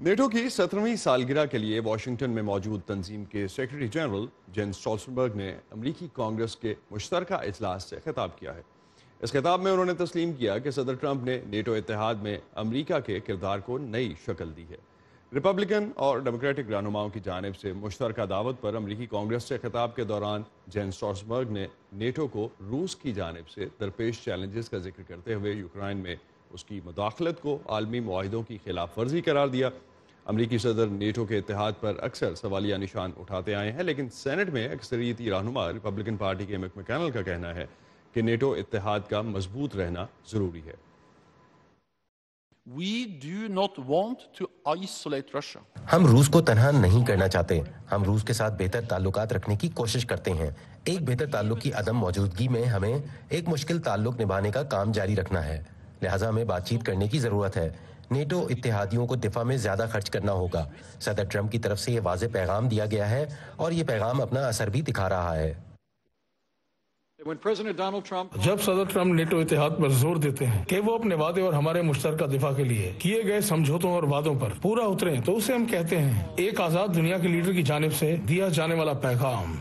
NATO کی 17ویں سالگرہ کے لیے واشنگٹن میں موجود تنظیم کے سیکرٹری جنرل جینس اسٹولٹنبرگ نے امریکی کانگریس کے مشترکہ اجلاس سے خطاب کیا ہے۔ اس خطاب میں انہوں نے تسلیم کیا کہ صدر ٹرمپ نے نیٹو اتحاد میں امریکہ کے کردار کو نئی شکل دی ہے۔ ریپبلکن اور ڈیموکریٹک رہنماؤں کی جانب سے مشترکہ دعوت پر امریکی کانگریس سے خطاب کے دوران جینس اسٹولٹنبرگ نے نیٹو کو روس کی جانب سے درپیش چیلنجز کا ذکر کرتے ہوئے یوکرائن میں اس کی مداخلت کو عالمی معاہدوں کی خلاف ورزی قرار دیا۔ امریکی صدر نیٹو کے اتحاد پر اکثر سوالیہ نشان اٹھاتے آئے ہیں، لیکن سینٹ میں اکثریتی رہنما ریپبلکن پارٹی کے مک مکینل کا کہنا ہے کہ نیٹو اتحاد کا مضبوط رہنا ضروری ہے۔ We do not want to isolate Russia. ہم روس کو تنہا نہیں کرنا چاہتے، ہم روس کے ساتھ بہتر تعلقات رکھنے کی کوشش کرتے ہیں۔ ایک بہتر تعلق کی عدم موجودگی میں ہمیں ایک مشکل تعلق نبھانے کا کام جاری رکھنا ہے، لہٰذا ہمیں بات چیت کرنے کی ضرورت ہے۔ نیٹو اتحادیوں کو دفاع میں زیادہ خرچ کرنا ہوگا۔ صدر ٹرمپ کی طرف سے یہ واضح پیغام دیا گیا ہے اور یہ پیغام اپنا اثر بھی دکھا رہا ہے۔ جب صدر ٹرمپ نیٹو اتحاد پر زور دیتے ہیں کہ وہ اپنے وعدے اور ہمارے مشترکہ دفاع کے لیے کیے گئے سمجھوتوں اور وعدوں پر پورا اتریں، تو اسے ہم کہتے ہیں ایک آزاد دنیا کے لیڈر کی جانب سے دیا جانے والا پیغام۔